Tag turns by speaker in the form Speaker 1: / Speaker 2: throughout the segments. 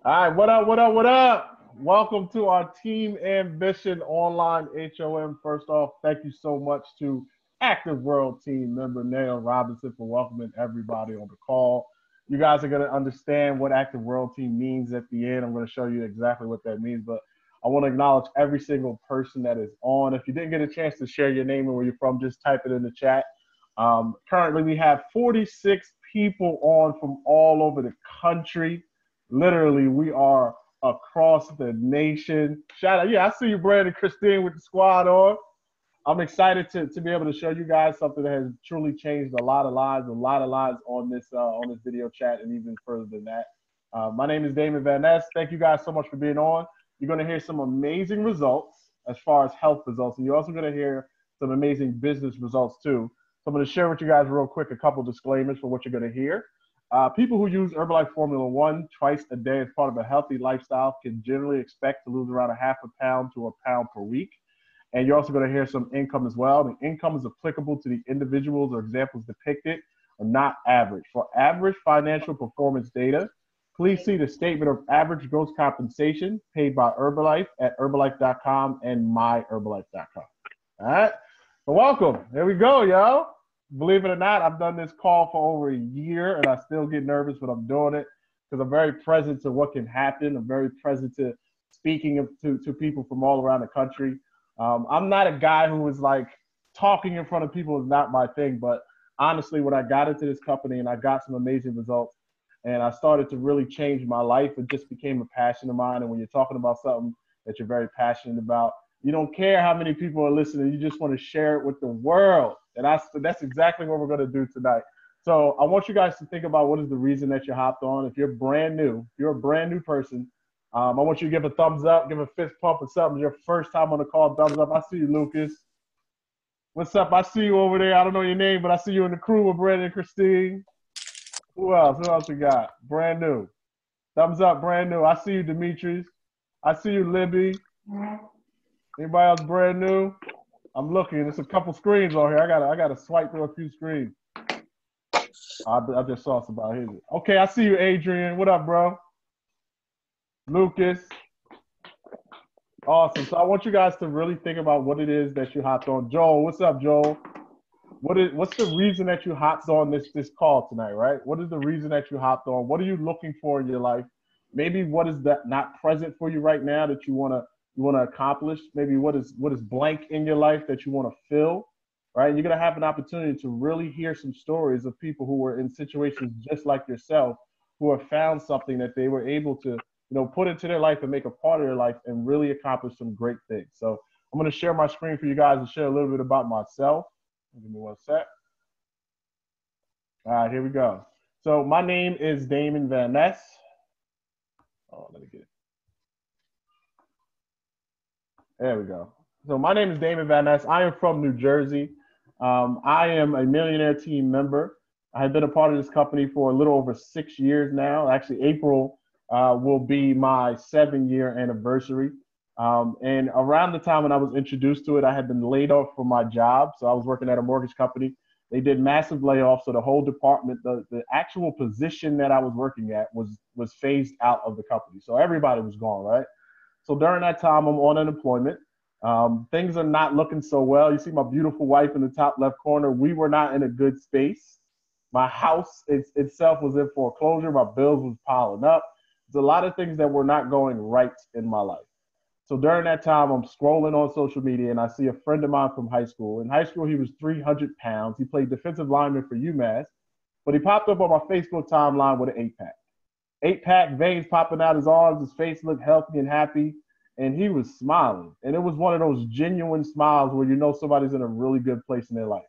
Speaker 1: All right, what up, what up, what up? Welcome to our Team Ambition online HOM. First off, thank you so much to Active World team member Nail Robinson for welcoming everybody on the call. You guys are going to understand what Active World team means at the end. I'm going to show you exactly what that means, but I want to acknowledge every single person that is on. If you didn't get a chance to share your name and where you're from, just type it in the chat. Currently, we have 46 people on from all over the country. Literally, we are across the nation. Shout out. Yeah, I see you, Brandon Christine, with the squad on. I'm excited to be able to show you guys something that has truly changed a lot of lives on this video chat and even further than that. My name is Damon Van Ness. Thank you guys so much for being on. You're going to hear some amazing results as far as health results, and you're also going to hear some amazing business results too. So I'm going to share with you guys real quick a couple disclaimers for what you're going to hear. People who use Herbalife Formula 1 twice a day as part of a healthy lifestyle can generally expect to lose around a half a pound to a pound per week. And you're also going to hear some income as well. The income is applicable to the individuals or examples depicted are not average. For average financial performance data, please see the statement of average gross compensation paid by Herbalife at Herbalife.com and myherbalife.com. All right. So welcome. Here we go, y'all. Believe it or not, I've done this call for over a year, and I still get nervous, but I'm doing it because I'm very present to what can happen. I'm very present to speaking to people from all around the country. I'm not a guy who is like talking in front of people is not my thing, but honestly, when I got into this company and I got some amazing results and I started to really change my life, it just became a passion of mine. And when you're talking about something that you're very passionate about, you don't care how many people are listening. You just want to share it with the world. And that's exactly what we're going to do tonight. So I want you guys to think about what is the reason that you hopped on. If you're brand new, if you're a brand new person, I want you to give a thumbs up, give a fist pump or something. Your first time on the call, thumbs up. I see you, Lucas. What's up? I see you over there. I don't know your name, but I see you in the crew with Brandon and Christine. Who else? Who else we got? Brand new. Thumbs up, brand new. I see you, Demetrius. I see you, Libby. Anybody else brand new? I'm looking. There's a couple screens on here. I gotta swipe through a few screens. I just saw somebody here. Okay, I see you, Adrian. What up, bro? Lucas. Awesome. So I want you guys to really think about what it is that you hopped on. Joel, what's up, Joel? What's the reason that you hopped on this call tonight, right? What is the reason that you hopped on? What are you looking for in your life? Maybe what is that not present for you right now that you wanna accomplish? Maybe what is blank in your life that you want to fill, right? You're going to have an opportunity to really hear some stories of people who were in situations just like yourself, who have found something that they were able to, put into their life and make a part of their life and really accomplish some great things. So I'm going to share my screen for you guys and share a little bit about myself. Give me one sec. All right, here we go. So my name is Damon Van Ness. Oh, let me get it. There we go. So my name is Damon Van Ness. I am from New Jersey. I am a millionaire team member. I have been a part of this company for a little over 6 years now. Actually, April will be my 7-year anniversary. And around the time when I was introduced to it, I had been laid off from my job. So I was working at a mortgage company. They did massive layoffs. So the whole department, the actual position that I was working at was phased out of the company. So everybody was gone, right? So during that time, I'm on unemployment. Things are not looking so well. You see my beautiful wife in the top left corner. We were not in a good space. My house itself was in foreclosure. My bills was piling up. There's a lot of things that were not going right in my life. So during that time, I'm scrolling on social media, and I see a friend of mine from high school. In high school, he was 300 pounds. He played defensive lineman for UMass, but he popped up on my Facebook timeline with an 8-pack. 8-pack, veins popping out his arms, his face looked healthy and happy, and he was smiling. And it was one of those genuine smiles where you know somebody's in a really good place in their life.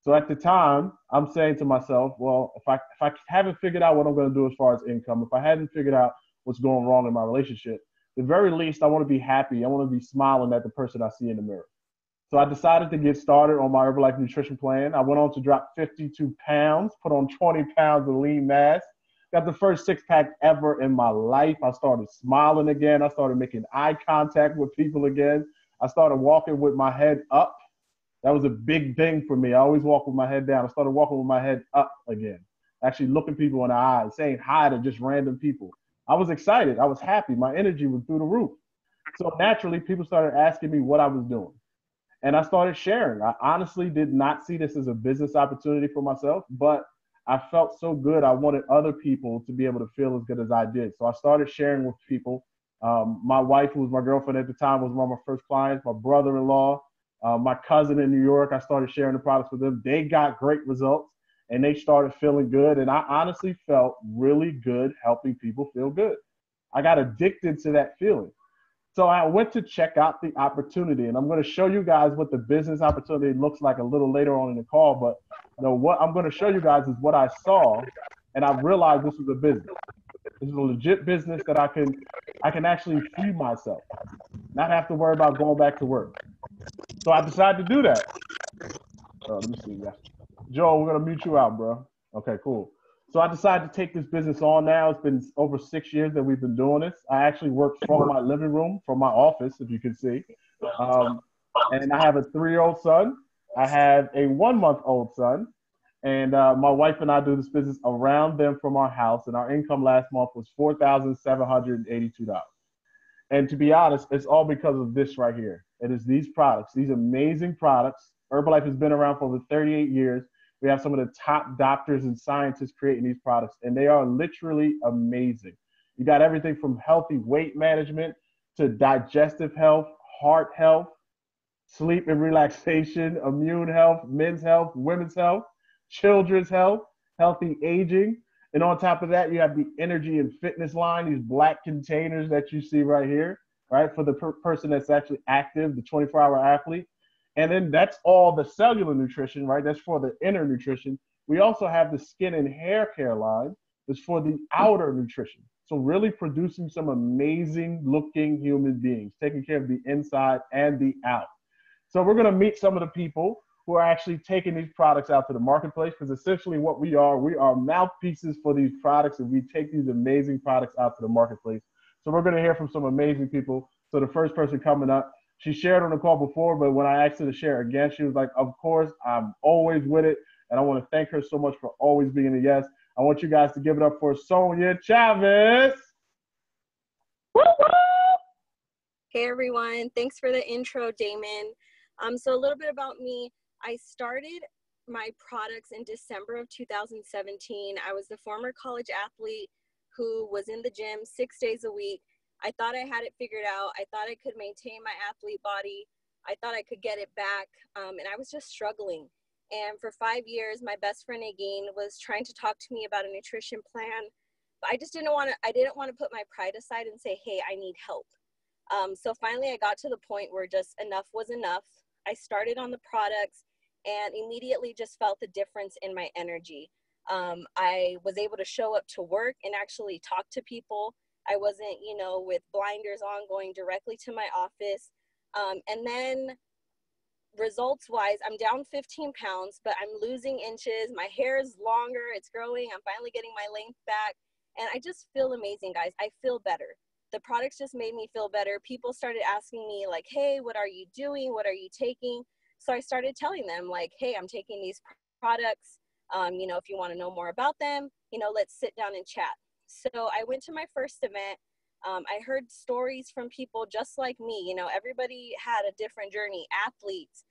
Speaker 1: So at the time, I'm saying to myself, well, if I haven't figured out what I'm going to do as far as income, if I hadn't figured out what's going wrong in my relationship, at the very least, I want to be happy. I want to be smiling at the person I see in the mirror. So I decided to get started on my Herbalife nutrition plan. I went on to drop 52 pounds, put on 20 pounds of lean mass. Got the first 6-pack ever in my life. I started smiling again. I started making eye contact with people again. I started walking with my head up. That was a big thing for me. I always walk with my head down. I started walking with my head up again, actually looking people in the eyes, saying hi to just random people. I was excited. I was happy. My energy was through the roof. So naturally, people started asking me what I was doing. And I started sharing. I honestly did not see this as a business opportunity for myself, but I felt so good. I wanted other people to be able to feel as good as I did. So I started sharing with people. My wife, who was my girlfriend at the time, was one of my first clients. My brother-in-law, my cousin in New York, I started sharing the products with them. They got great results and they started feeling good. And I honestly felt really good helping people feel good. I got addicted to that feeling. So I went to check out the opportunity, and I'm going to show you guys what the business opportunity looks like a little later on in the call. But what I'm going to show you guys is what I saw, and I realized this was a business. This is a legit business that I can actually feed myself, not have to worry about going back to work. So I decided to do that. Let me see. Yeah, Joel, we're gonna mute you out, bro. Okay, cool. So I decided to take this business on now. It's been over 6 years that we've been doing this. I actually work from my living room, from my office, if you can see. Um, and I have a 3-year-old son. I have a 1-month-old son. And my wife and I do this business around them from our house. And our income last month was $4,782. And to be honest, it's all because of this right here. It is these products, these amazing products. Herbalife has been around for over 38 years. We have some of the top doctors and scientists creating these products, and they are literally amazing. You got everything from healthy weight management to digestive health, heart health, sleep and relaxation, immune health, men's health, women's health, children's health, healthy aging. And on top of that, you have the energy and fitness line, these black containers that you see right here, right? For the person that's actually active, the 24-hour athlete. And then that's all the cellular nutrition, right? That's for the inner nutrition. We also have the skin and hair care line that's for the outer nutrition. So really producing some amazing looking human beings, taking care of the inside and the out. So we're going to meet some of the people who are actually taking these products out to the marketplace, because essentially what we are mouthpieces for these products, and we take these amazing products out to the marketplace. So we're going to hear from some amazing people. So the first person coming up, she shared on the call before, but when I asked her to share again, she was like, of course, I'm always with it. And I want to thank her so much for always being a yes. I want you guys to give it up for Sonia Chavez.
Speaker 2: Woo woo! Hey everyone, thanks for the intro, Damon. So a little bit about me. I started my products in December of 2017. I was the former college athlete who was in the gym 6 days a week. I thought I had it figured out. I thought I could maintain my athlete body. I thought I could get it back. And I was just struggling. And for 5 years, my best friend Agin was trying to talk to me about a nutrition plan. But I didn't want to put my pride aside and say, hey, I need help. So finally I got to the point where just enough was enough. I started on the products and immediately just felt the difference in my energy. I was able to show up to work and actually talk to people. I wasn't, with blinders on going directly to my office. And then results wise, I'm down 15 pounds, but I'm losing inches. My hair is longer. It's growing. I'm finally getting my length back. And I just feel amazing, guys. I feel better. The products just made me feel better. People started asking me like, hey, what are you doing? What are you taking? So I started telling them like, hey, I'm taking these products. If you want to know more about them, let's sit down and chat. So I went to my first event. I heard stories from people just like me. Everybody had a different journey, athletes,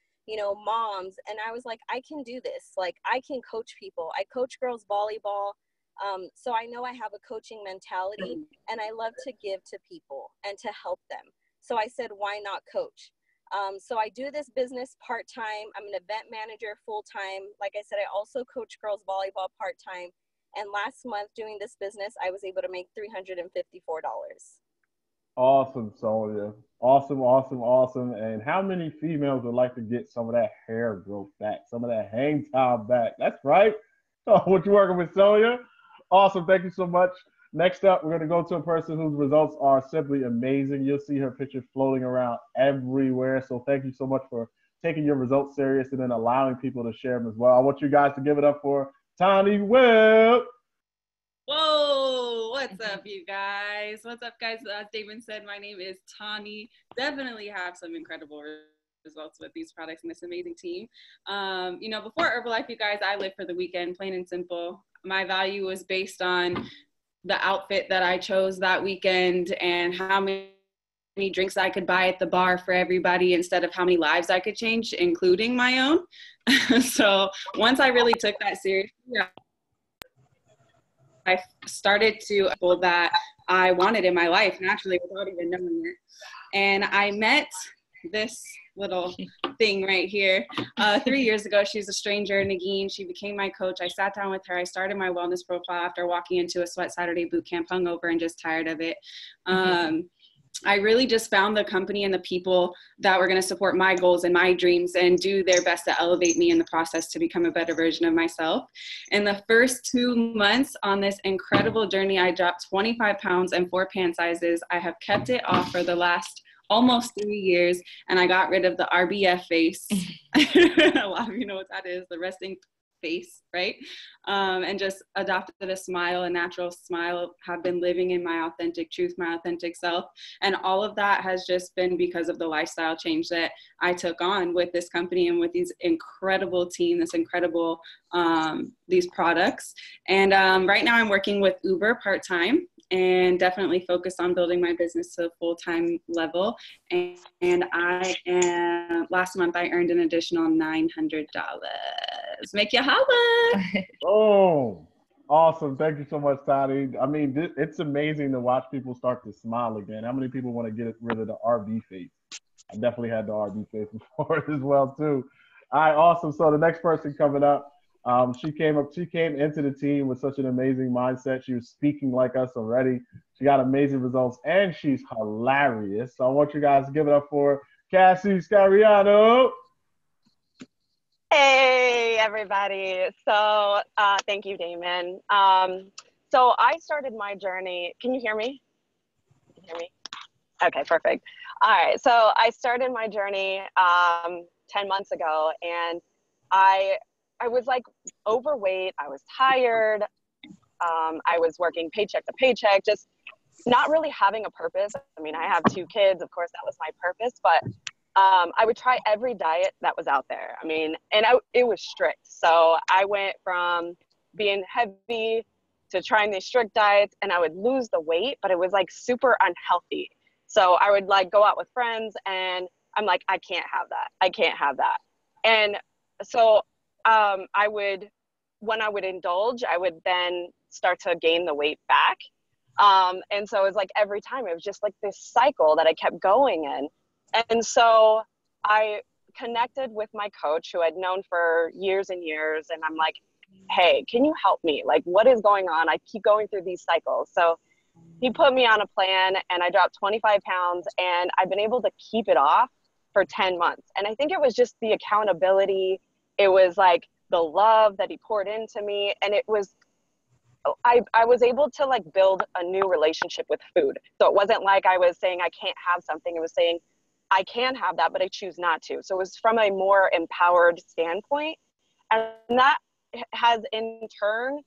Speaker 2: moms. And I was like, I can do this. Like, I can coach people. I coach girls volleyball. So I know I have a coaching mentality and I love to give to people and to help them. So I said, why not coach? So I do this business part-time. I'm an event manager full-time. Like I said, I also coach girls volleyball part-time. And last month doing this business, I was able to make $354.
Speaker 1: Awesome, Sonia. Awesome, awesome, awesome. And how many females would like to get some of that hair growth back, some of that hang time back? That's right. Oh, what you working with, Sonia? Awesome. Thank you so much. Next up, we're going to go to a person whose results are simply amazing. You'll see her picture floating around everywhere. So thank you so much for taking your results serious and then allowing people to share them as well. I want you guys to give it up for Tani Webb.
Speaker 3: Whoa, what's up, you guys? What's up, guys? As Damon said, my name is Tani. Definitely have some incredible results with these products and this amazing team. Before Herbalife, you guys, I live for the weekend, plain and simple. My value was based on the outfit that I chose that weekend and how many drinks I could buy at the bar for everybody instead of how many lives I could change, including my own. So once I really took that seriously, I started to people that I wanted in my life naturally without even knowing it. And I met this little thing right here 3 years ago. She's a stranger, Nagin. She became my coach. I sat down with her. I started my wellness profile after walking into a Sweat Saturday boot camp, hungover and just tired of it. I really just found the company and the people that were going to support my goals and my dreams and do their best to elevate me in the process to become a better version of myself. In the first 2 months on this incredible journey, I dropped 25 pounds and 4 pant sizes. I have kept it off for the last almost 3 years, and I got rid of the RBF face. A lot of you know what that is, the resting face, right? And just adopted a smile, a natural smile, have been living in my authentic truth, my authentic self. And all of that has just been because of the lifestyle change that I took on with this company and with these incredible team, this incredible, these products. And right now I'm working with Uber part-time and definitely focused on building my business to a full-time level. And I am, last month I earned an additional $900. Make you holla.
Speaker 1: Oh, awesome. Thank you so much, Toddy. I mean, it's amazing to watch people start to smile again. How many people want to get rid of the RB face? I definitely had the RB face before as well, too. All right, awesome. So the next person coming up, she came into the team with such an amazing mindset. She was speaking like us already. She got amazing results, and she's hilarious. So I want you guys to give it up for Cassie Scariano.
Speaker 4: Hey, everybody. So thank you, Damon. So I started my journey. Can you hear me? Can you hear me? Okay, perfect. All right. So I started my journey 10 months ago, and I was like overweight. I was tired. I was working paycheck to paycheck, just not really having a purpose. I mean, I have 2 kids. Of course, that was my purpose, but I would try every diet that was out there. I mean, and it was strict. So I went from being heavy to trying these strict diets, and I would lose the weight, but it was like super unhealthy. So I would like go out with friends, and I'm like, I can't have that. I can't have that. And so when I would indulge, I would then start to gain the weight back. And so it was like every time it was just like this cycle that I kept going in. And so I connected with my coach who I'd known for years and years. And I'm like, hey, can you help me? Like, what is going on? I keep going through these cycles. So he put me on a plan, and I dropped 25 pounds, and I've been able to keep it off for 10 months. And I think it was just the accountability. It was like the love that he poured into me. And it was, I was able to like build a new relationship with food. So it wasn't like I was saying I can't have something. It was saying I can have that, but I choose not to. So it was from a more empowered standpoint. And that has in turn,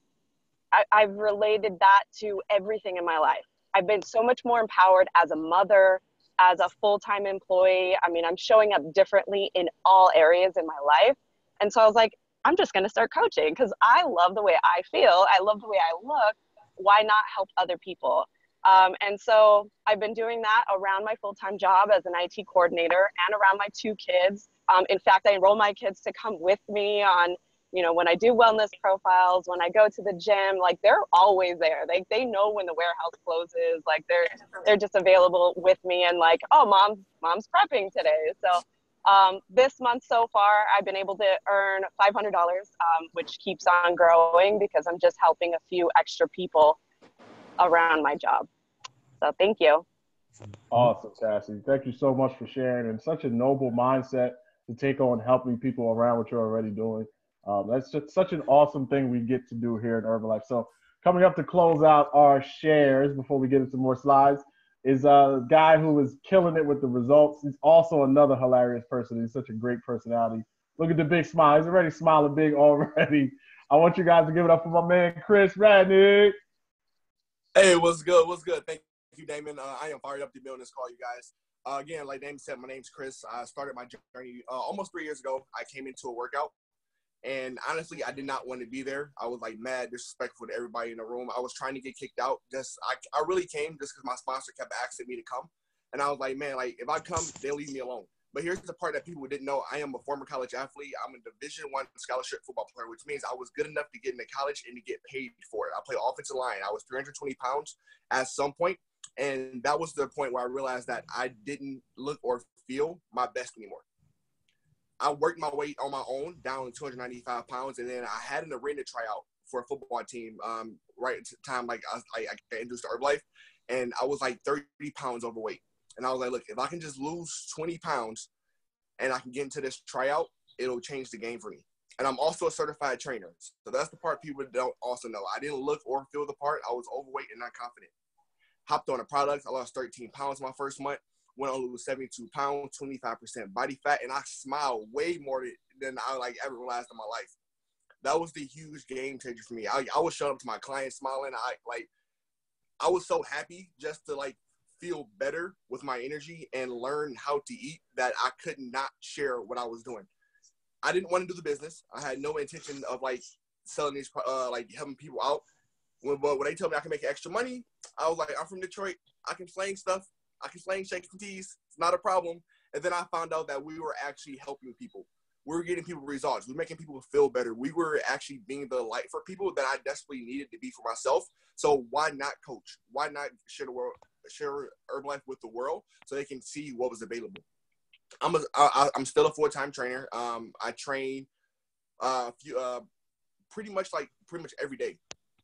Speaker 4: I've related that to everything in my life. I've been so much more empowered as a mother, as a full-time employee. I mean, I'm showing up differently in all areas in my life. And so I was like, I'm just going to start coaching because I love the way I feel. I love the way I look. Why not help other people? And so I've been doing that around my full-time job as an IT coordinator and around my 2 kids. In fact, I enroll my kids to come with me on, you know, when I do wellness profiles, when I go to the gym, like they're always there. They know when the warehouse closes, like they're just available with me and like, oh, mom's prepping today. So this month so far, I've been able to earn $500, which keeps on growing because I'm just helping a few extra people around my job. So thank you.
Speaker 1: Awesome, Cassie. Thank you so much for sharing, and such a noble mindset to take on helping people around what you're already doing. That's just such an awesome thing we get to do here in Herbalife. So coming up to close out our shares before we get into more slides is a guy who is killing it with the results. He's also another hilarious person. He's such a great personality. Look at the big smile. He's already smiling big already. I want you guys to give it up for my man, Chris Radnick.
Speaker 5: Hey, what's good? What's good? Thank you, Damon. I am fired up to be on this call, you guys. Again, like Damon said, my name's Chris. I started my journey almost 3 years ago. I came into a workout, And honestly, I did not want to be there. I was like mad disrespectful to everybody in the room. I was trying to get kicked out. I really came just because my sponsor kept asking me to come. And I was like, man, like if I come, they'll leave me alone. But here's the part that people didn't know. I am a former college athlete. I'm a Division I scholarship football player, which means I was good enough to get into college and to get paid for it. I play offensive line. I was 320 pounds at some point, and that was the point where I realized that I didn't look or feel my best anymore. I worked my weight on my own down to 295 pounds, and then I had an arena tryout for a football team right at the time, like I got introduced to Herbalife, and I was like 30 pounds overweight. And I was like, look, if I can just lose 20 pounds and I can get into this tryout, it'll change the game for me. And I'm also a certified trainer. So that's the part people don't also know. I didn't look or feel the part. I was overweight and not confident. Hopped on a product. I lost 13 pounds my first month. Went on to lose 72 pounds, 25% body fat. And I smiled way more than I like ever realized in my life. That was the huge game changer for me. I was showing up to my clients smiling. I was so happy just to like feel better with my energy and learn how to eat that I could not share what I was doing. I didn't want to do the business. I had no intention of like selling these, like helping people out. But when they told me I can make extra money, I was like, I'm from Detroit. I can slang stuff. I can slang shakes and teas. It's not a problem. And then I found out that we were actually helping people. We were getting people results. We were making people feel better. We were actually being the light for people that I desperately needed to be for myself. So why not coach? Why not share Herbalife with the world so they can see what was available? I'm still a full-time trainer. I train pretty much every day.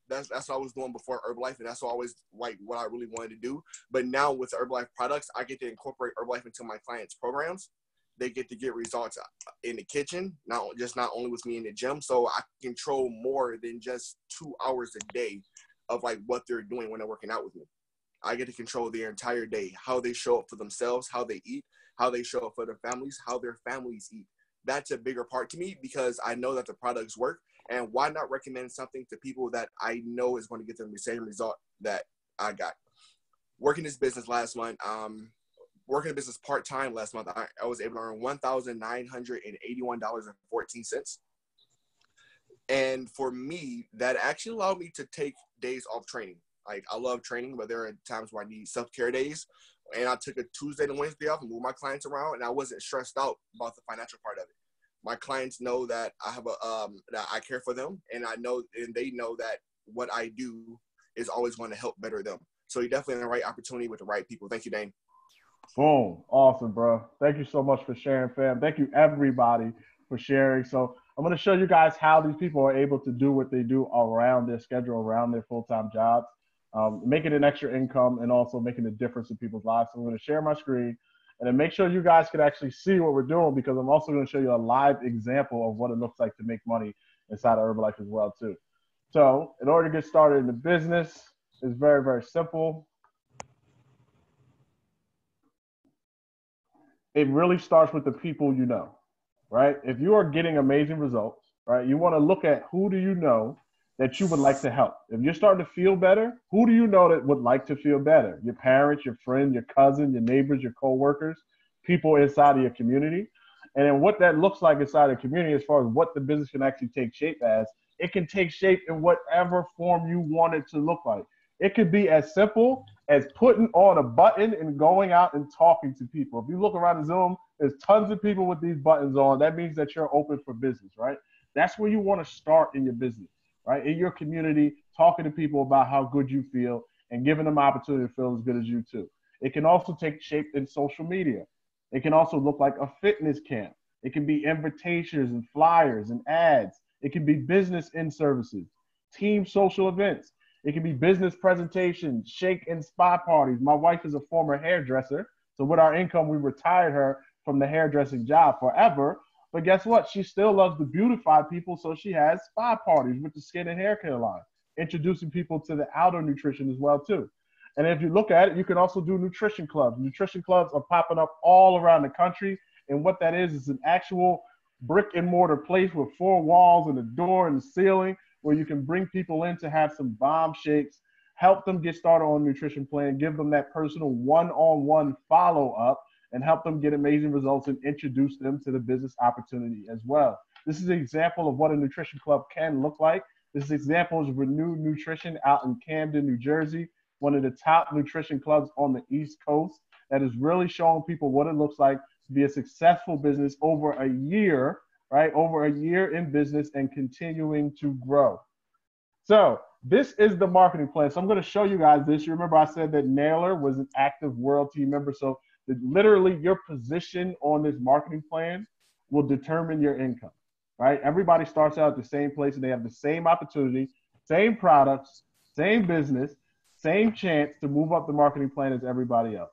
Speaker 5: That's what I was doing before Herbalife, and that's always like what I really wanted to do. But now with Herbalife products, I get to incorporate Herbalife into my clients' programs. They get to get results in the kitchen, not only with me in the gym. So I control more than just 2 hours a day of like what they're doing when they're working out with me. I get to control their entire day, how they show up for themselves, how they eat, how they show up for their families, how their families eat. That's a bigger part to me because I know that the products work. And why not recommend something to people that I know is going to get them the same result that I got? Working this business last month, working the business part-time last month, I was able to earn $1,981.14. And for me, that actually allowed me to take days off training. Like, I love training, but there are times where I need self-care days. And I took a Tuesday and Wednesday off and moved my clients around, and I wasn't stressed out about the financial part of it. My clients know that I have that I care for them, and they know that what I do is always going to help better them. So you're definitely in the right opportunity with the right people. Thank you, Dane.
Speaker 1: Boom. Awesome, bro. Thank you so much for sharing, fam. Thank you, everybody, for sharing. So I'm going to show you guys how these people are able to do what they do around their schedule, around their full-time jobs, making an extra income and also making a difference in people's lives. So I'm going to share my screen and then make sure you guys can actually see what we're doing, because I'm also going to show you a live example of what it looks like to make money inside of Herbalife as well, too. So in order to get started in the business, it's very, very simple. It really starts with the people you know, right? If you are getting amazing results, right, you want to look at who do you know that you would like to help. If you're starting to feel better, who do you know that would like to feel better? Your parents, your friend, your cousin, your neighbors, your coworkers, people inside of your community. And then what that looks like inside the community as far as what the business can actually take shape as, it can take shape in whatever form you want it to look like. It could be as simple as putting on a button and going out and talking to people. If you look around the Zoom, there's tons of people with these buttons on. That means that you're open for business, right? That's where you want to start in your business, right? In your community, talking to people about how good you feel and giving them opportunity to feel as good as you too. It can also take shape in social media. It can also look like a fitness camp. It can be invitations and flyers and ads. It can be business in-services, team social events. It can be business presentations, shake and spa parties. My wife is a former hairdresser. So with our income, we retired her from the hairdressing job forever. But guess what? She still loves to beautify people. So she has spa parties with the skin and hair care line, introducing people to the outer nutrition as well, too. And if you look at it, you can also do nutrition clubs. Nutrition clubs are popping up all around the country. And what that is an actual brick and mortar place with 4 walls and a door and a ceiling, where you can bring people in to have some bomb shakes, help them get started on a nutrition plan, give them that personal one-on-one follow-up, and help them get amazing results and introduce them to the business opportunity as well. This is an example of what a nutrition club can look like. This is examples of Renewed Nutrition out in Camden, New Jersey, one of the top nutrition clubs on the East Coast that is really showing people what it looks like to be a successful business over a year, right? Over a year in business and continuing to grow. So this is the marketing plan. So I'm going to show you guys this. You remember I said that Naylor was an active World Team member. So literally your position on this marketing plan will determine your income, right? Everybody starts out at the same place and they have the same opportunity, same products, same business, same chance to move up the marketing plan as everybody else.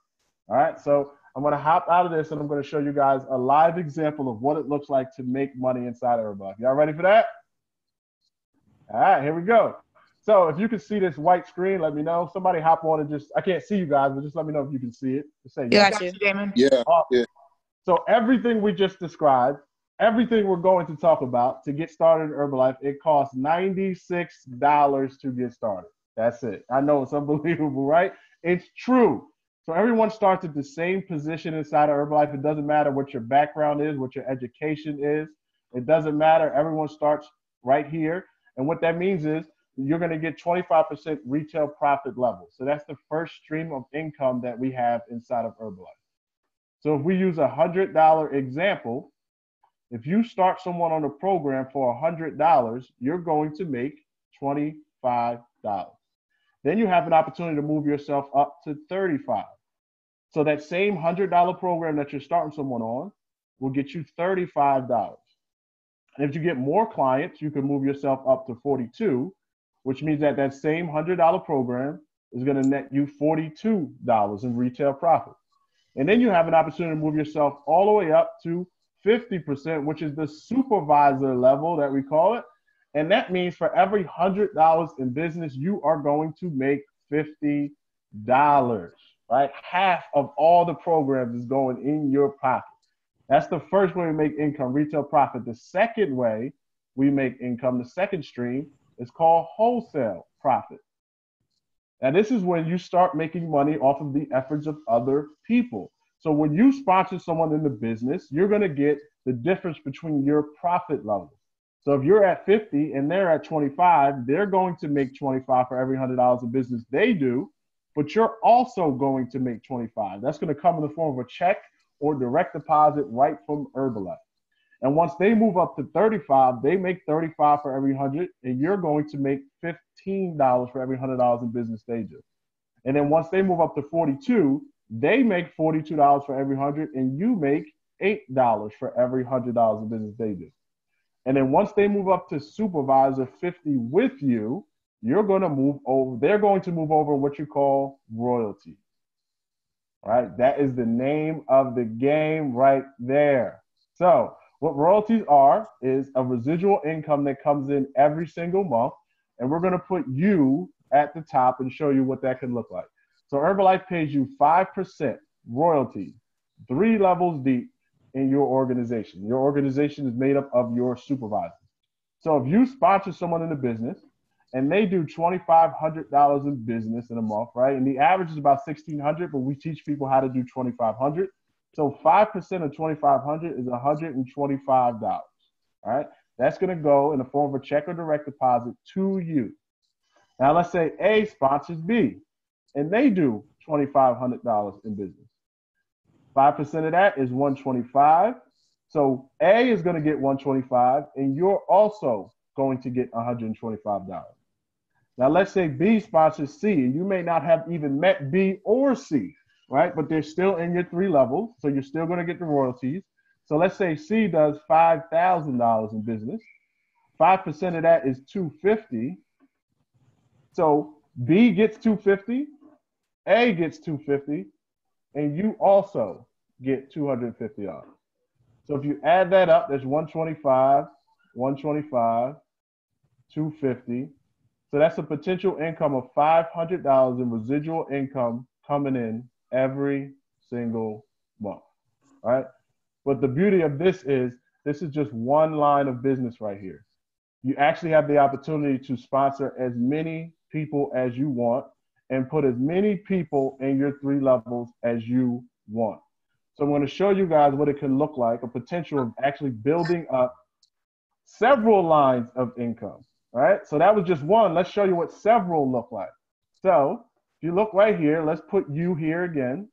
Speaker 1: All right, so I'm going to hop out of this and I'm going to show you guys a live example of what it looks like to make money inside Herbalife. Y'all ready for that? All right, here we go. So if you can see this white screen, let me know. Somebody hop on and just, I can't see you guys, but just let me know if you can see it. Just say,
Speaker 6: yeah, got you, Damon.
Speaker 5: Yeah.
Speaker 1: Yeah. So everything we just described, everything we're going to talk about to get started in Herbalife, it costs $96 to get started. That's it. I know it's unbelievable, right? It's true. So everyone starts at the same position inside of Herbalife. It doesn't matter what your background is, what your education is. It doesn't matter. Everyone starts right here. And what that means is you're going to get 25% retail profit level. So that's the first stream of income that we have inside of Herbalife. So if we use a $100 example, if you start someone on a program for $100, you're going to make $25. Then you have an opportunity to move yourself up to $35. So that same $100 program that you're starting someone on will get you $35. And if you get more clients, you can move yourself up to $42, which means that that same $100 program is going to net you $42 in retail profit. And then you have an opportunity to move yourself all the way up to 50%, which is the supervisor level that we call it. And that means for every $100 in business, you are going to make $50, right? Half of all the programs is going in your pocket. That's the first way we make income, retail profit. The second way we make income, the second stream, is called wholesale profit. And this is when you start making money off of the efforts of other people. So when you sponsor someone in the business, you're going to get the difference between your profit levels. So if you're at 50 and they're at 25, they're going to make 25 for every $100 of business they do, but you're also going to make 25. That's going to come in the form of a check or direct deposit right from Herbalife. And once they move up to 35, they make 35 for every 100, and you're going to make $15 for every $100 in business they do. And then once they move up to 42, they make $42 for every 100, and you make $8 for every $100 in business they do. And then once they move up to supervisor 50 with you, you're going to move over. They're going to move over what you call royalty. All right, that is the name of the game right there. So what royalties are is a residual income that comes in every single month, and we're going to put you at the top and show you what that can look like. So Herbalife pays you 5% royalty, 3 levels deep in your organization. Your organization is made up of your supervisors. So if you sponsor someone in the business and they do $2,500 in business in a month, right? And the average is about $1,600, but we teach people how to do $2,500. So 5% of $2,500 is $125, all right? That's going to go in the form of a check or direct deposit to you. Now, let's say A sponsors B, and they do $2,500 in business. 5% of that is $125. So A is going to get $125, and you're also going to get $125. Now, let's say B sponsors C, and you may not have even met B or C, right? But they're still in your 3 levels, so you're still going to get the royalties. So let's say C does $5,000 in business. 5% of that is $250. So B gets $250, A gets $250, and you also get $250. So if you add that up, there's $125, $125, $250. So that's a potential income of $500 in residual income coming in every single month, all right? But the beauty of this is just one line of business right here. You actually have the opportunity to sponsor as many people as you want and put as many people in your 3 levels as you want. So I'm going to show you guys what it can look like, a potential of actually building up several lines of income, right? So that was just one. Let's show you what several look like. So if you look right here, let's put you here again.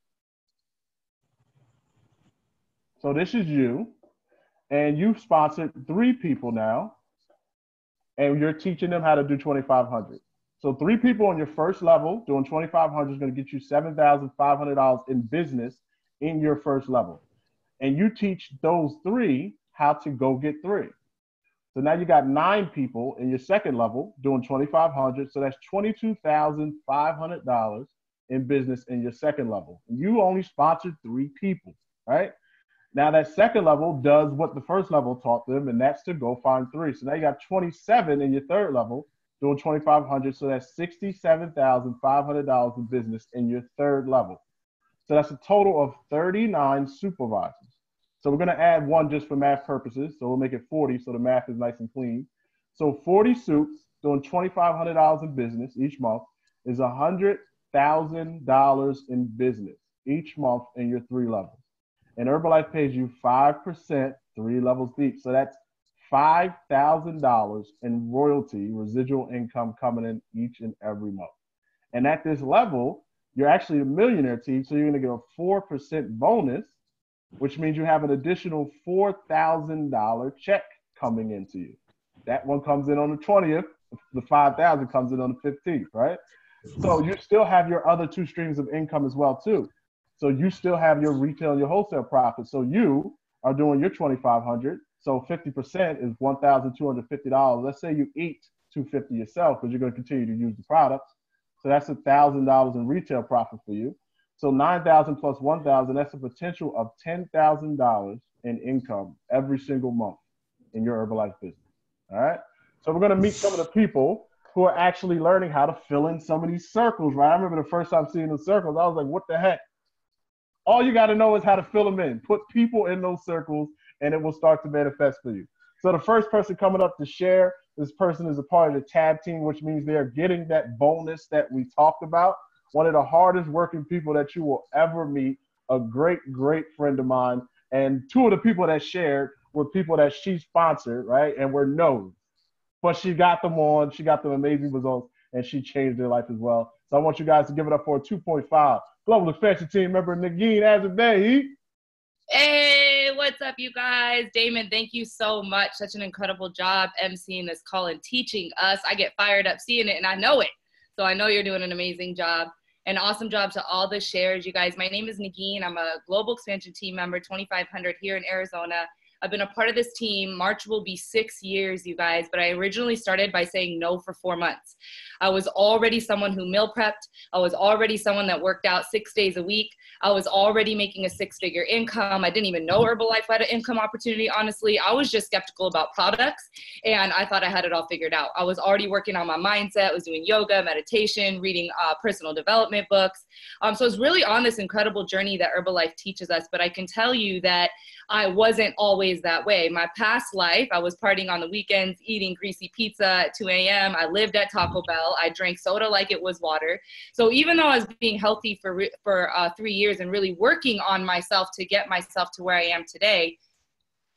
Speaker 1: So this is you, and you've sponsored 3 people now, and you're teaching them how to do 2,500. So 3 people on your first level doing 2,500 is going to get you $7,500 in business in your first level. And you teach those 3 how to go get 3. So now you got 9 people in your second level doing 2,500. So that's $22,500 in business in your second level. And you only sponsored 3 people, right? Now that second level does what the first level taught them, and that's to go find 3. So now you got 27 in your third level doing 2,500. So that's $67,500 in business in your third level. So that's a total of 39 supervisors. So we're going to add 1 just for math purposes. So we'll make it 40 so the math is nice and clean. So 40 soups doing $2,500 in business each month is $100,000 in business each month in your 3 levels. And Herbalife pays you 5%, 3 levels deep. So that's $5,000 in royalty, residual income coming in each and every month. And at this level, you're actually a millionaire team. So you're going to get a 4% bonus, which means you have an additional $4,000 check coming into you. That one comes in on the 20th. The 5,000 comes in on the 15th, right? So you still have your other 2 streams of income as well, too. So you still have your retail and your wholesale profits. So you are doing your 2,500. So 50% is $1,250. Let's say you eat $250 yourself because you're going to continue to use the products. So that's $1,000 in retail profit for you. So 9,000 plus 1,000, that's a potential of $10,000 in income every single month in your Herbalife business. All right. So we're going to meet some of the people who are actually learning how to fill in some of these circles, right? I remember the first time seeing the circles, I was like, what the heck? All you got to know is how to fill them in. Put people in those circles, and it will start to manifest for you. So the first person coming up to share, this person is a part of the tab team, which means they're getting that bonus that we talked about. One of the hardest working people that you will ever meet, a great, great friend of mine. And 2 of the people that shared were people that she sponsored, right, and were known. But she got them on. She got them amazing results, and she changed their life as well. So I want you guys to give it up for a 2.5. Global Expansion Team member Nagin Azabeh.
Speaker 6: Hey, what's up, you guys? Damon, thank you so much. Such an incredible job emceeing this call and teaching us. I get fired up seeing it, and I know it. So I know you're doing an amazing job. An awesome job to all the shares, you guys. My name is Nagin. I'm a Global Expansion Team member, 2,500 here in Arizona. I've been a part of this team. March will be 6 years, you guys, but I originally started by saying no for 4 months. I was already someone who meal prepped. I was already someone that worked out 6 days a week. I was already making a 6-figure income. I didn't even know Herbalife had an income opportunity, honestly. I was just skeptical about products, and I thought I had it all figured out. I was already working on my mindset. I was doing yoga, meditation, reading personal development books. So I was really on this incredible journey that Herbalife teaches us, but I can tell you that I wasn't always that way. My past life, I was partying on the weekends, eating greasy pizza at 2 a.m. I lived at Taco Bell. I drank soda like it was water. So even though I was being healthy for 3 years and really working on myself to get myself to where I am today,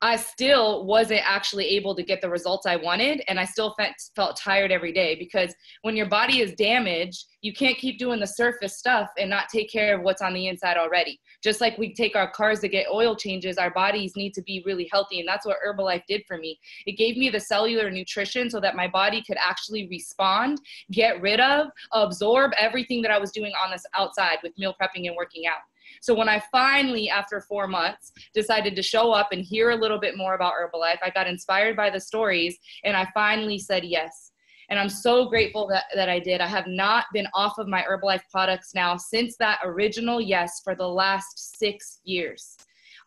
Speaker 6: I still wasn't actually able to get the results I wanted. And I still felt tired every day, because when your body is damaged, you can't keep doing the surface stuff and not take care of what's on the inside already. Just like we take our cars to get oil changes, our bodies need to be really healthy. And that's what Herbalife did for me. It gave me the cellular nutrition so that my body could actually respond, get rid of, absorb everything that I was doing on this outside with meal prepping and working out. So when I finally, after 4 months, decided to show up and hear a little bit more about Herbalife, I got inspired by the stories, and I finally said yes. And I'm so grateful that I did. I have not been off of my Herbalife products now since that original yes for the last 6 years.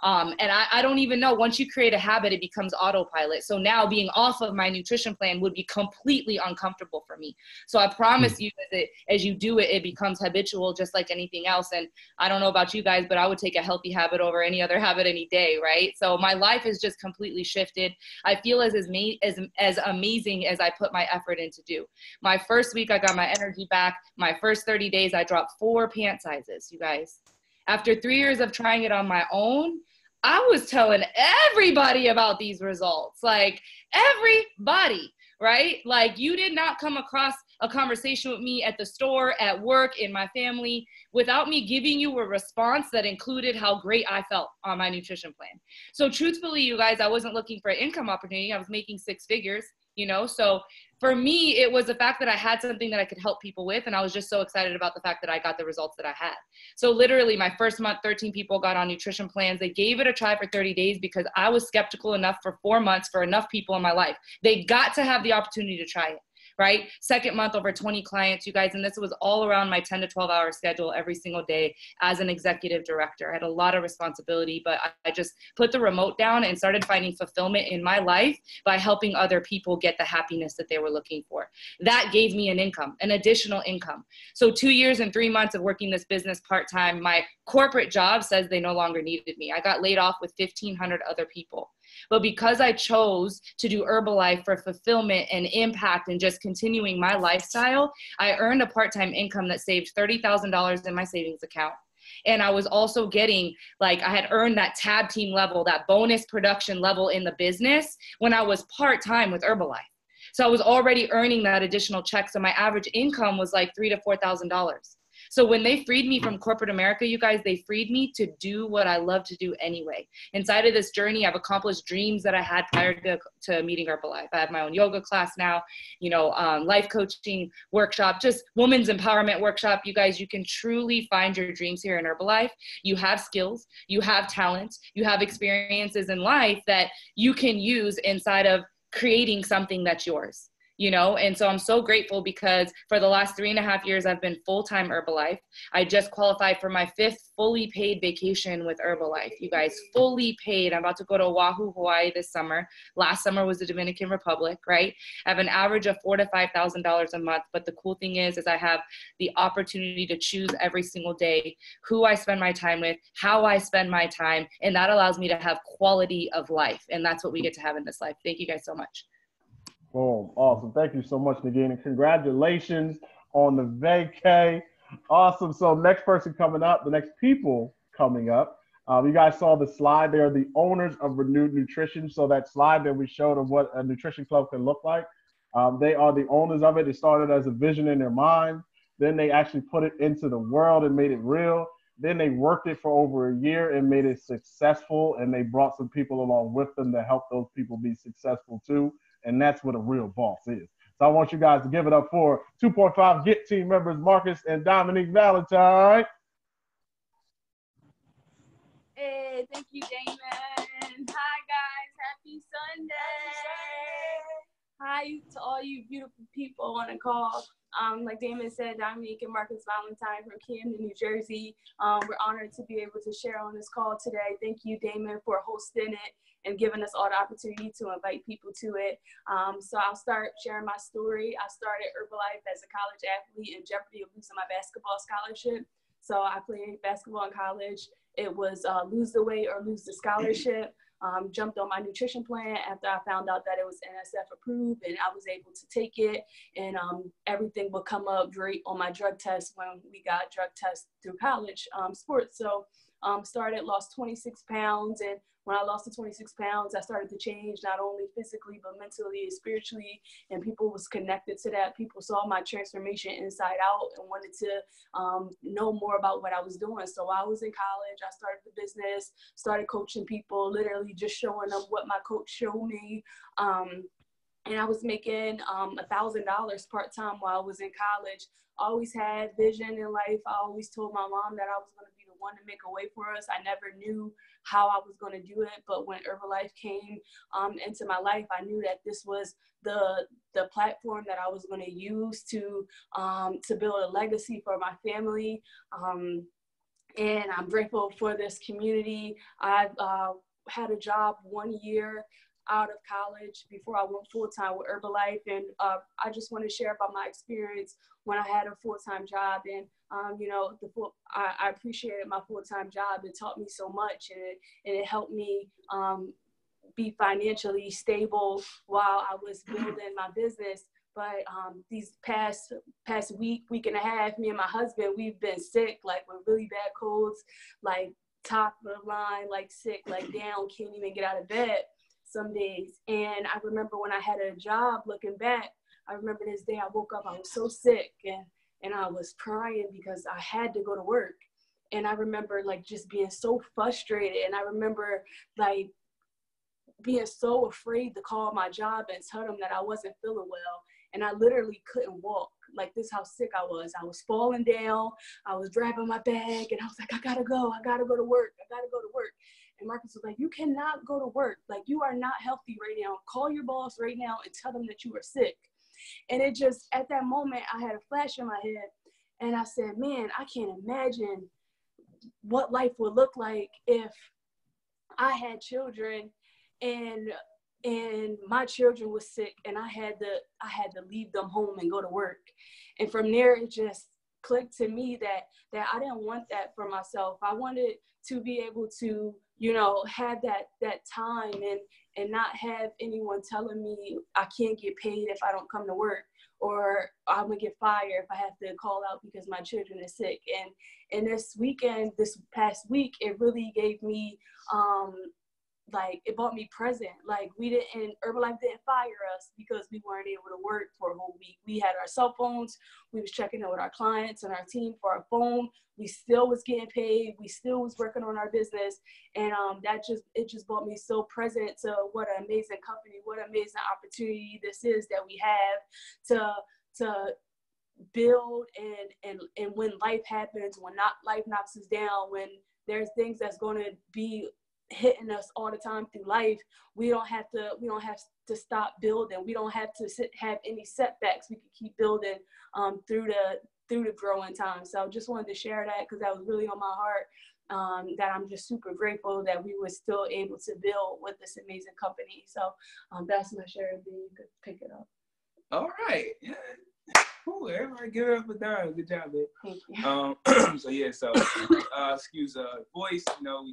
Speaker 6: And I don't even know, once you create a habit, it becomes autopilot. So now being off of my nutrition plan would be completely uncomfortable for me. So I promise you that as you do it, it becomes habitual, just like anything else. And I don't know about you guys, but I would take a healthy habit over any other habit any day, right? So my life is just completely shifted. I feel as amazing as I put my effort into do. My first week, I got my energy back. My first 30 days, I dropped 4 pant sizes, you guys. After 3 years of trying it on my own, I was telling everybody about these results, like everybody, right? Like you did not come across a conversation with me at the store, at work, in my family, without me giving you a response that included how great I felt on my nutrition plan. So truthfully, you guys, I wasn't looking for an income opportunity. I was making six figures, you know? So for me, it was the fact that I had something that I could help people with. And I was just so excited about the fact that I got the results that I had. So literally my first month, 13 people got on nutrition plans. They gave it a try for 30 days because I was skeptical enough for 4 months for enough people in my life. They got to have the opportunity to try it. Right? Second month, over 20 clients, you guys, and this was all around my 10 to 12 hour schedule every single day as an executive director. I had a lot of responsibility, but I just put the remote down and started finding fulfillment in my life by helping other people get the happiness that they were looking for. That gave me an income, an additional income. So 2 years and 3 months of working this business part-time, my corporate job says they no longer needed me. I got laid off with 1,500 other people. But because I chose to do Herbalife for fulfillment and impact and just continuing my lifestyle, I earned a part-time income that saved $30,000 in my savings account. And I was also getting, like, I had earned that tab team level, that bonus production level in the business when I was part-time with Herbalife. So I was already earning that additional check. So my average income was like $3,000 to $4,000. So when they freed me from corporate America, you guys, they freed me to do what I love to do anyway. Inside of this journey, I've accomplished dreams that I had prior to meeting Herbalife. I have my own yoga class now, you know, life coaching workshop, just women's empowerment workshop. You guys, you can truly find your dreams here in Herbalife. You have skills, you have talents, you have experiences in life that you can use inside of creating something that's yours. You know, and so I'm so grateful because for the last 3.5 years, I've been full-time Herbalife. I just qualified for my 5th fully paid vacation with Herbalife. You guys, fully paid. I'm about to go to Oahu, Hawaii this summer. Last summer was the Dominican Republic, right? I have an average of $4,000 to $5,000 a month. But the cool thing is I have the opportunity to choose every single day who I spend my time with, how I spend my time. And that allows me to have quality of life. And that's what we get to have in this life. Thank you guys so much.
Speaker 1: Boom. Awesome. Thank you so much, Nagin. And congratulations on the vacay. Awesome. So next person coming up, the next people coming up. You guys saw the slide. They are the owners of Renewed Nutrition. So that slide that we showed of what a nutrition club can look like, they are the owners of it. It started as a vision in their mind. Then they actually put it into the world and made it real. Then they worked it for over a year and made it successful. And they brought some people along with them to help those people be successful too. And that's what a real boss is. So I want you guys to give it up for 2.5 Get team members, Marcus and Dominique Valentine.
Speaker 7: Hey, thank you, Damon. Hi, guys. Happy Sunday. Hi to all you beautiful people on the call. Like Damon said, Dominique and Marcus Valentine from Camden, New Jersey. We're honored to be able to share on this call today. Thank you, Damon, for hosting it and giving us all the opportunity to invite people to it. So I'll start sharing my story. I started Herbalife as a college athlete in jeopardy of losing my basketball scholarship. So I played basketball in college. It was lose the weight or lose the scholarship. Jumped on my nutrition plan after I found out that it was NSF approved, and I was able to take it, and everything would come up great on my drug test when we got drug tests through college sports. So started, lost 26 pounds, and when I lost the 26 pounds, I started to change, not only physically, but mentally and spiritually, and people was connected to that. People saw my transformation inside out and wanted to know more about what I was doing. So while I was in college, I started the business, started coaching people, literally just showing them what my coach showed me. And I was making $1,000 part-time while I was in college. Always had vision in life. I always told my mom that I was going to be the one to make a way for us. I never knew how I was going to do it, but when Herbalife came into my life, I knew that this was the platform that I was going to use to build a legacy for my family. And I'm grateful for this community. I've had a job 1 year out of college before I went full-time with Herbalife, and I just want to share about my experience when I had a full-time job. And you know, I appreciated my full-time job. It taught me so much, and it helped me be financially stable while I was building my business. But these past week and a half, me and my husband, we've been sick, like with really bad colds, like top of the line, like sick, like down, can't even get out of bed some days. And I remember when I had a job, looking back, I remember this day I woke up, I was so sick and I was crying because I had to go to work. And I remember like just being so frustrated. And I remember like being so afraid to call my job and tell them that I wasn't feeling well. And I literally couldn't walk. Like, this how sick I was. I was falling down. I was grabbing my bag and I was like, I gotta go. I gotta go to work. I gotta go to work. And Marcus was like, you cannot go to work. Like, you are not healthy right now. Call your boss right now and tell them that you are sick. And it just, at that moment, I had a flash in my head. And I said, man, I can't imagine what life would look like if I had children and my children was sick and I had to leave them home and go to work. And from there, it just clicked to me that I didn't want that for myself. I wanted to be able to, you know, have that time and not have anyone telling me I can't get paid if I don't come to work, or I'm gonna get fired if I have to call out because my children are sick. And this past week, it really gave me, like, it brought me present. Like, Herbalife didn't fire us because we weren't able to work for a whole week. We had our cell phones. We was checking in with our clients and our team for our phone. We still was getting paid. We still was working on our business. And it just brought me so present to what an amazing company, what an amazing opportunity this is that we have to build and when life happens, when life knocks us down, when there's things that's going to be hitting us all the time through life, we don't have to stop building. We don't have to have any setbacks. We can keep building through the growing time. So I just wanted to share that because that was really on my heart, that I'm just super grateful that we were still able to build with this amazing company. So that's my share, and then you could pick it up.
Speaker 8: All right. Yeah. Cool. Everybody give it up for Dara. Good job, babe.
Speaker 7: Thank you.
Speaker 8: Excuse voice, you know,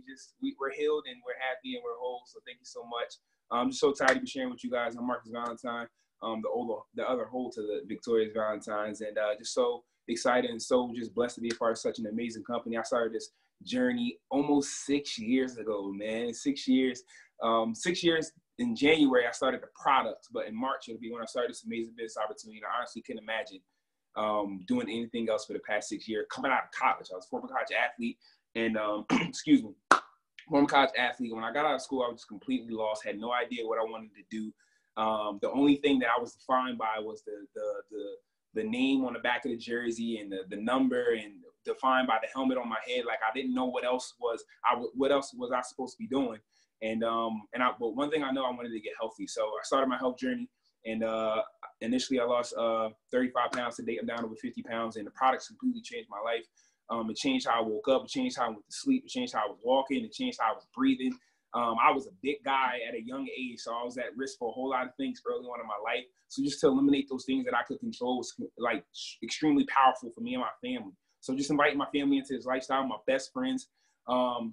Speaker 8: we're healed and we're happy and we're whole. So thank you so much. I'm just so tired to be sharing with you guys. I'm Marcus Valentine, the other whole to the Victoria's Valentines, and just so excited and so just blessed to be a part of such an amazing company. I started this journey almost 6 years ago, man. 6 years. 6 years in January, I started the products, but in March, it'll be when I started this amazing business opportunity. I honestly couldn't imagine doing anything else for the past 6 years. Coming out of college, I was a former college athlete, and former college athlete. When I got out of school, I was just completely lost, had no idea what I wanted to do. The only thing that I was defined by was the name on the back of the jersey and the number, and defined by the helmet on my head. Like, I didn't know what else was I supposed to be doing. But one thing I know, I wanted to get healthy. So I started my health journey, and initially I lost 35 pounds. Today I'm down over 50 pounds, and the products completely changed my life. It changed how I woke up. It changed how I went to sleep. It changed how I was walking. It changed how I was breathing. I was a big guy at a young age, so I was at risk for a whole lot of things early on in my life. So just to eliminate those things that I could control was like extremely powerful for me and my family. So just inviting my family into this lifestyle, my best friends,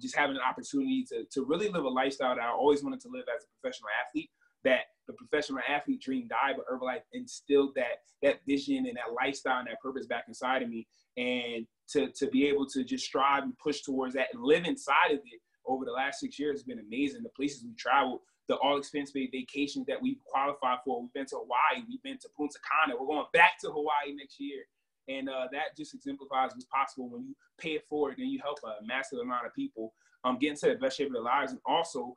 Speaker 8: just having an opportunity to really live a lifestyle that I always wanted to live as a professional athlete, that the professional athlete dream died, but Herbalife instilled that vision and that lifestyle and that purpose back inside of me. And to be able to just strive and push towards that and live inside of it over the last 6 years has been amazing. The places we traveled, the all expense paid vacations that we've qualified for. We've been to Hawaii, we've been to Punta Cana, we're going back to Hawaii next year. And that just exemplifies what's possible when you pay it forward and you help a massive amount of people get into the best shape of their lives, and also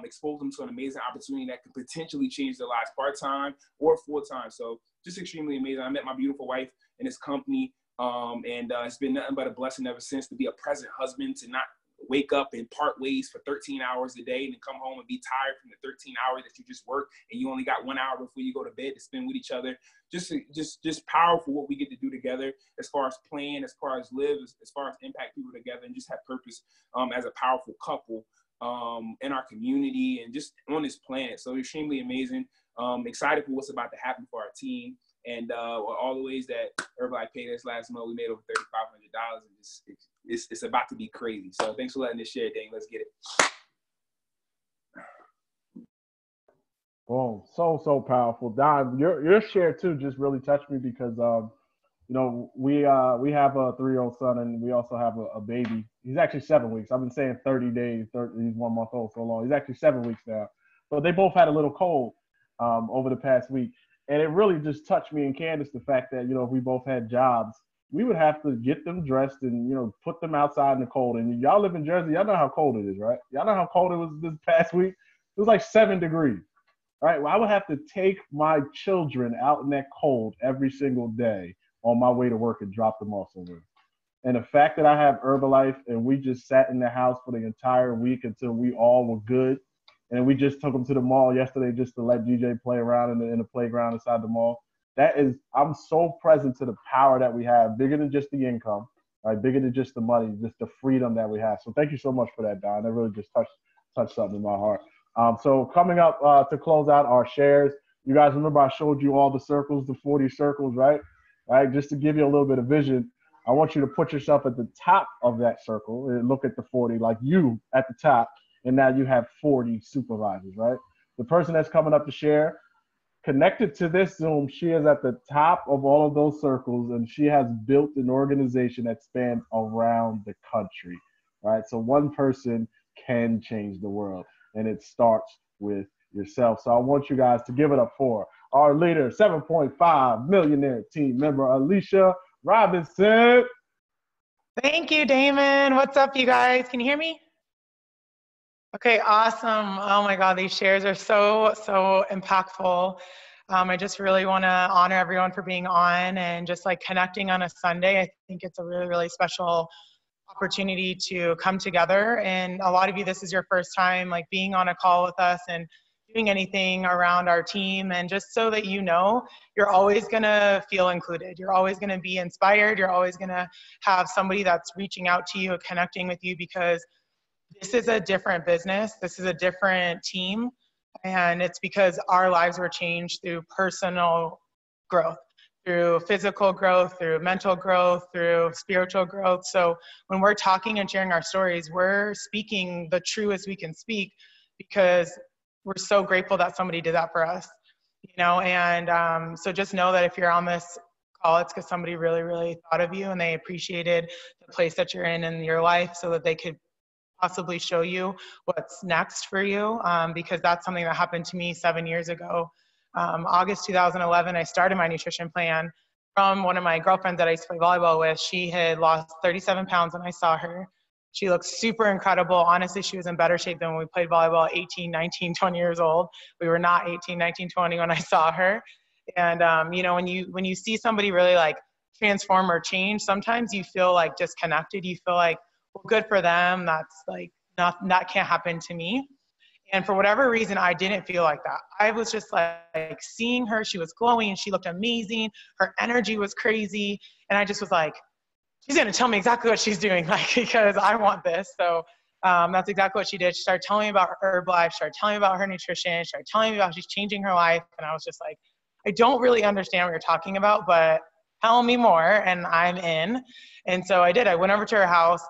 Speaker 8: expose them to an amazing opportunity that could potentially change their lives part-time or full-time. So just extremely amazing. I met my beautiful wife in this company, and it's been nothing but a blessing ever since to be a present husband, to not wake up and part ways for 13 hours a day and then come home and be tired from the 13 hours that you just worked, and you only got 1 hour before you go to bed to spend with each other. Just powerful what we get to do together as far as plan, as far as live, as far as impact people together, and just have purpose as a powerful couple in our community and just on this planet. So extremely amazing. Excited for what's about to happen for our team. And all the ways that Herbalife paid us last month, we made over $3,500, and it's about to be crazy. So thanks for letting us share, Dane. Let's get it.
Speaker 1: Boom. So powerful. Don, your share too just really touched me because we have a 3-year-old son, and we also have a baby. He's actually 7 weeks. I've been saying 30 days. He's 1 month old so long. He's actually 7 weeks now. But they both had a little cold over the past week. And it really just touched me and Candace, the fact that, if we both had jobs, we would have to get them dressed and, put them outside in the cold. And y'all live in Jersey. Y'all know how cold it is, right? Y'all know how cold it was this past week? It was like 7 degrees. All right, well, I would have to take my children out in that cold every single day on my way to work and drop them off somewhere. And the fact that I have Herbalife and we just sat in the house for the entire week until we all were good, and we just took them to the mall yesterday just to let DJ play around in the playground inside the mall. I'm so present to the power that we have, bigger than just the income, right? Bigger than just the money, just the freedom that we have. So thank you so much for that, Don. That really just touched something in my heart. So coming up to close out our shares, you guys remember I showed you all the circles, the 40 circles, right? Right? Just to give you a little bit of vision, I want you to put yourself at the top of that circle and look at the 40, like you at the top, and now you have 40 supervisors, right? The person that's coming up to share, connected to this Zoom, she is at the top of all of those circles, and she has built an organization that spans around the country, right? So one person can change the world, and it starts with yourself. So I want you guys to give it up for our leader, 7.5 millionaire team member, Alicia Robinson.
Speaker 9: Thank you, Damon. What's up, you guys? Can you hear me? Okay, awesome. Oh my God, these shares are so impactful. I just really want to honor everyone for being on and just like connecting on a Sunday. I think it's a really, really special opportunity to come together. And a lot of you, this is your first time like being on a call with us and doing anything around our team. And just so that you're always going to feel included. You're always going to be inspired. You're always going to have somebody that's reaching out to you, connecting with you, because this is a different business. This is a different team. And it's because our lives were changed through personal growth, through physical growth, through mental growth, through spiritual growth. So when we're talking and sharing our stories, we're speaking the truest we can speak, because we're so grateful that somebody did that for us, and so just know that if you're on this call, it's because somebody really, really thought of you and they appreciated the place that you're in your life, so that they could possibly show you what's next for you, because that's something that happened to me 7 years ago. August 2011, I started my nutrition plan from one of my girlfriends that I used to play volleyball with. She had lost 37 pounds when I saw her. She looked super incredible. Honestly, she was in better shape than when we played volleyball at 18, 19, 20 years old. We were not 18, 19, 20 when I saw her. And, when you see somebody really like transform or change, sometimes you feel like disconnected. You feel like, well, good for them. That's like, that can't happen to me. And for whatever reason, I didn't feel like that. I was just like seeing her. She was glowing. She looked amazing. Her energy was crazy. And I just was like, she's going to tell me exactly what she's doing, like, because I want this. So that's exactly what she did. She started telling me about her Herbalife, started telling me about her nutrition, started telling me about she's changing her life. And I was just like, I don't really understand what you're talking about, but tell me more, and I'm in. And so I did. I went over to her house.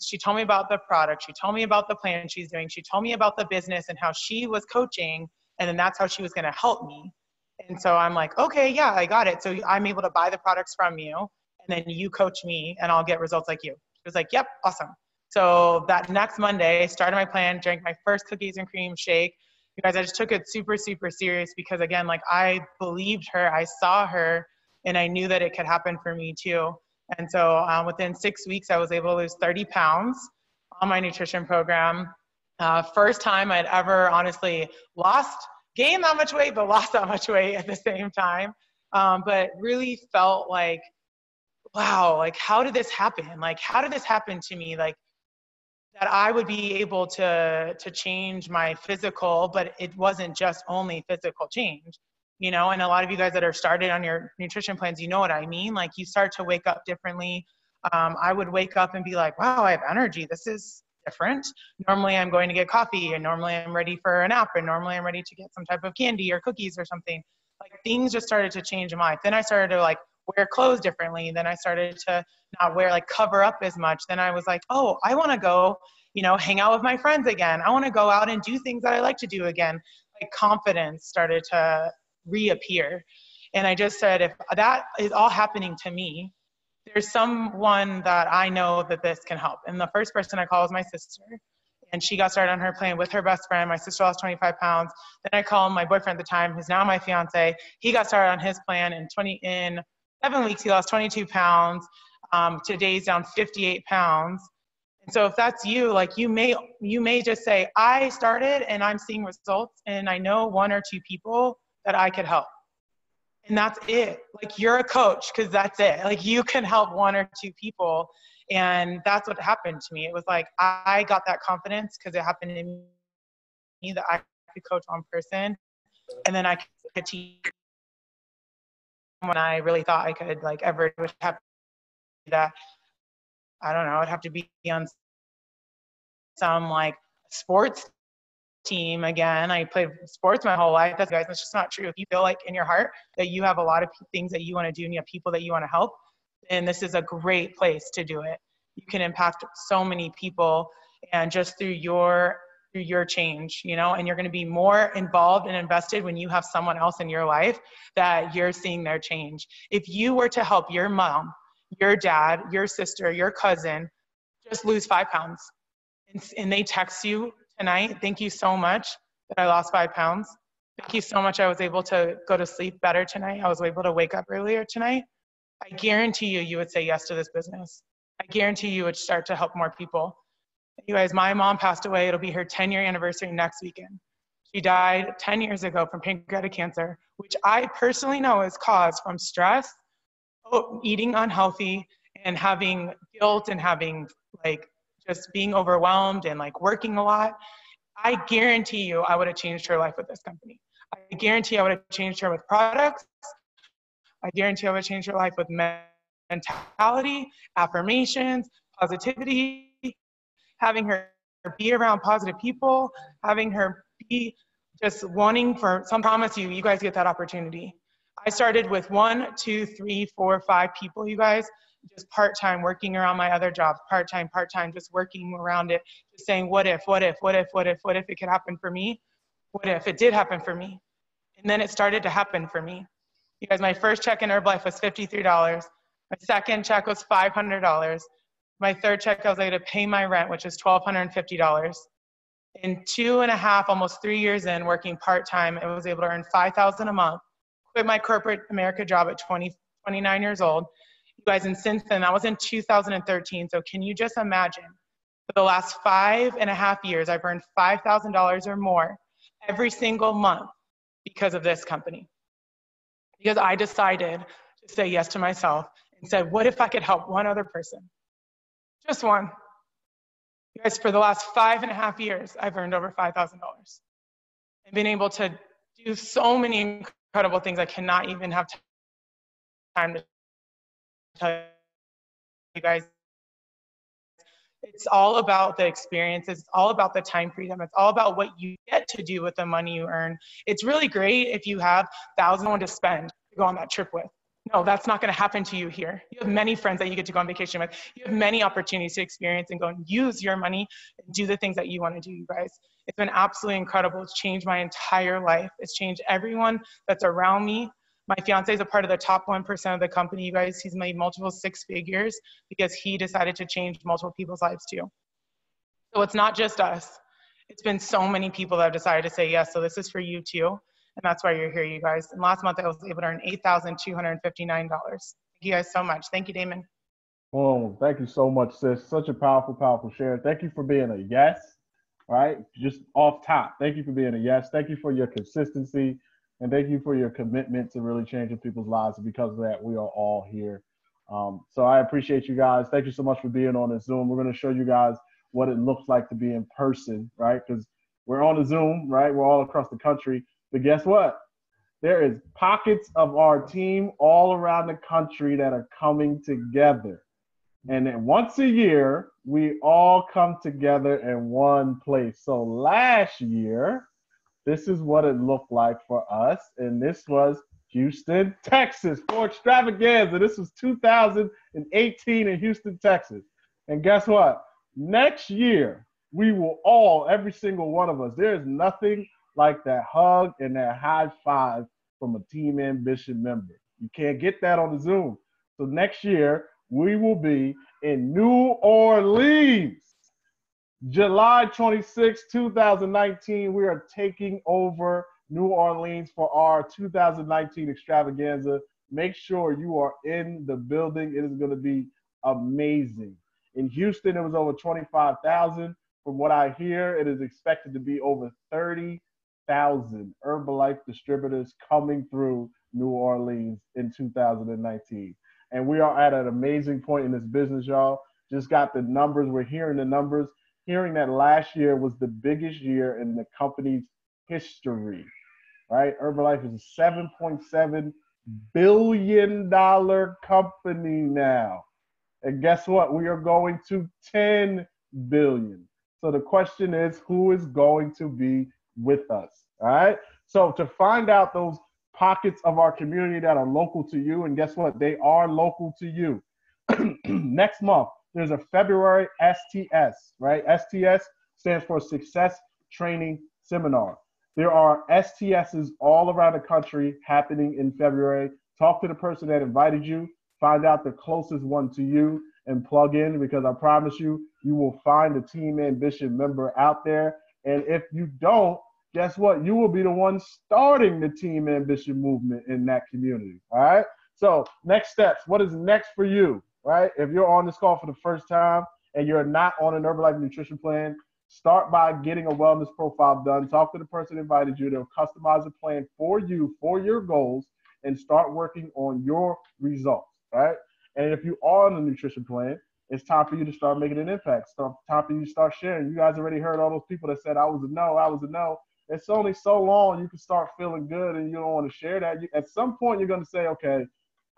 Speaker 9: She told me about the product. She told me about the plan she's doing. She told me about the business and how she was coaching, and then that's how she was going to help me. And so I'm like, okay, yeah, I got it. So I'm able to buy the products from you, and then you coach me, and I'll get results like you. She was like, yep, awesome. So that next Monday, I started my plan, drank my first cookies and cream shake. You guys, I just took it super, super serious because, again, like I believed her, I saw her, and I knew that it could happen for me too. And so within 6 weeks, I was able to lose 30 pounds on my nutrition program. First time I'd ever honestly gained that much weight, but lost that much weight at the same time. But really felt like, wow, like how did this happen? Like, how did this happen to me? Like that I would be able to change my physical, but it wasn't just only physical change. And a lot of you guys that are started on your nutrition plans, you know what I mean? Like you start to wake up differently. I would wake up and be like, wow, I have energy. This is different. Normally I'm going to get coffee, and normally I'm ready for a nap, and normally I'm ready to get some type of candy or cookies or something. Like things just started to change in my life. Then I started to like wear clothes differently. Then I started to not cover up as much. Then I was like, oh, I want to go, hang out with my friends again. I want to go out and do things that I like to do again. Like confidence started to reappear. And I just said, if that is all happening to me, there's someone that I know that this can help. And the first person I called was my sister. And she got started on her plan with her best friend. My sister lost 25 pounds. Then I called my boyfriend at the time, who's now my fiance. He got started on his plan in 7 weeks. He lost 22 pounds. Today he's down 58 pounds. And so if that's you, like you may just say, I started and I'm seeing results and I know one or two people that I could help. And that's it. Like you're a coach because that's it. Like you can help one or two people. And that's what happened to me. It was like I got that confidence because it happened to me that I could coach one person and then I could teach when I really thought I could like ever would have that. I don't know, I'd have to be on some like sports team again. I played sports my whole life. That's just not true. If you feel like in your heart that you have a lot of things that you want to do and you have people that you want to help, then this is a great place to do it. You can impact so many people and just through your change, you know, and you're going to be more involved and invested when you have someone else in your life that you're seeing their change. If you were to help your mom, your dad, your sister, your cousin just lose 5 pounds and they text you tonight, thank you so much that I lost 5 pounds. Thank you so much I was able to go to sleep better tonight. I was able to wake up earlier tonight. I guarantee you would say yes to this business. I guarantee you would start to help more people. You guys, my mom passed away. It'll be her 10-year anniversary next weekend. She died 10 years ago from pancreatic cancer, which I personally know is caused from stress, eating unhealthy, and having guilt and having like just being overwhelmed and like working a lot. I guarantee you I would have changed her life with this company. I guarantee I would have changed her with products. I guarantee I would have changed her life with mentality, affirmations, positivity, having her be around positive people, having her be just wanting for some promise you guys get that opportunity. I started with 1, 2, 3, 4, 5 people, you guys, just part-time working around my other jobs, part-time, just working around it, just saying, what if it could happen for me? What if it did happen for me? And then it started to happen for me. You guys, my first check in Herbalife was $53. My second check was $500. My third check, I was able to pay my rent, which is $1,250. In 2.5, almost 3 years in working part-time, I was able to earn $5,000 a month, quit my corporate America job at 29 years old. You guys, and since then, that was in 2013. So can you just imagine, for the last 5.5 years, I've earned $5,000 or more every single month because of this company. Because I decided to say yes to myself and said, what if I could help one other person? Just one. You guys, for the last 5.5 years, I've earned over $5,000 and been able to do so many incredible things I cannot even have time to tell you guys. It's all about the experiences. It's all about the time freedom. It's all about what you get to do with the money you earn. It's really great if you have $1,000 to spend to go on that trip with. No, that's not going to happen to you here. You have many friends that you get to go on vacation with. You have many opportunities to experience and go and use your money and do the things that you want to do, you guys. It's been absolutely incredible. It's changed my entire life. It's changed everyone that's around me. My fiance is a part of the top 1% of the company, you guys. He's made multiple 6 figures because he decided to change multiple people's lives too. So it's not just us. It's been so many people that have decided to say yes. So this is for you too. And that's why you're here, you guys. And last month I was able to earn $8,259. Thank you guys so much. Thank you, Damon.
Speaker 1: Well, thank you so much, sis. Such a powerful, powerful share. Thank you for being a yes, right? Just off top. Thank you for being a yes. Thank you for your consistency. And thank you for your commitment to really changing people's lives. And because of that, we are all here. So I appreciate you guys. Thank you so much for being on this Zoom. We're going to show you guys what it looks like to be in person, right? Because we're on a Zoom, right? We're all across the country. But guess what? There is pockets of our team all around the country that are coming together. And then once a year, we all come together in one place. So last year, this is what it looked like for us. And this was Houston, Texas, for Extravaganza. This was 2018 in Houston, Texas. And guess what? Next year, we will all, every single one of us, there is nothing like that hug and that high five from a Team Ambition member. You can't get that on the Zoom. So next year, we will be in New Orleans. July 26, 2019, we are taking over New Orleans for our 2019 extravaganza. Make sure you are in the building. It is going to be amazing. In Houston, it was over 25,000. From what I hear, it is expected to be over 30,000 Herbalife distributors coming through New Orleans in 2019. And we are at an amazing point in this business, y'all. Just got the numbers. We're hearing the numbers. Hearing that last year was the biggest year in the company's history, right? Herbalife is a $7.7 billion company now. And guess what? We are going to 10 billion. So the question is, who is going to be with us? All right. So to find out those pockets of our community that are local to you, and guess what? They are local to you. Next month, there's a February STS, right? STS stands for Success Training Seminar. There are STSs all around the country happening in February. Talk to the person that invited you. Find out the closest one to you and plug in, because I promise you, you will find a Team Ambition member out there. And if you don't, guess what? You will be the one starting the Team Ambition movement in that community, all right? So next steps, what is next for you, right? If you're on this call for the first time and you're not on an Herbalife nutrition plan, start by getting a wellness profile done. Talk to the person who invited you. They'll customize a plan for you, for your goals, and start working on your results, right? And if you are on a nutrition plan, it's time for you to start making an impact. It's time for you to start sharing. You guys already heard all those people that said, I was a no. It's only so long you can start feeling good and you don't want to share that. At some point, you're going to say, okay,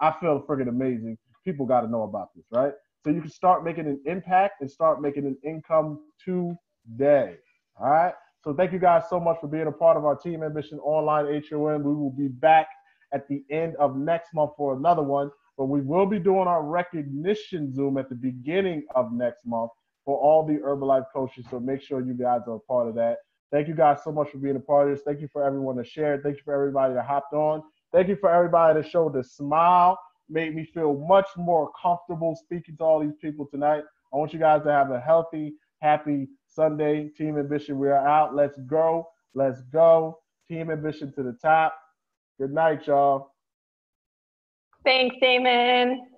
Speaker 1: I feel freaking amazing. People got to know about this, right? So you can start making an impact and start making an income today, all right? So thank you guys so much for being a part of our Team Ambition Online HOM. We will be back at the end of next month for another one, but we will be doing our recognition Zoom at the beginning of next month for all the Herbalife coaches, so make sure you guys are a part of that. Thank you guys so much for being a part of this. Thank you for everyone that shared. Thank you for everybody that hopped on. Thank you for everybody that showed a smile, made me feel much more comfortable speaking to all these people tonight. I want you guys to have a healthy, happy Sunday. Team Ambition, we are out. Let's go. Let's go. Team Ambition to the top. Good night, y'all.
Speaker 4: Thanks, Damon.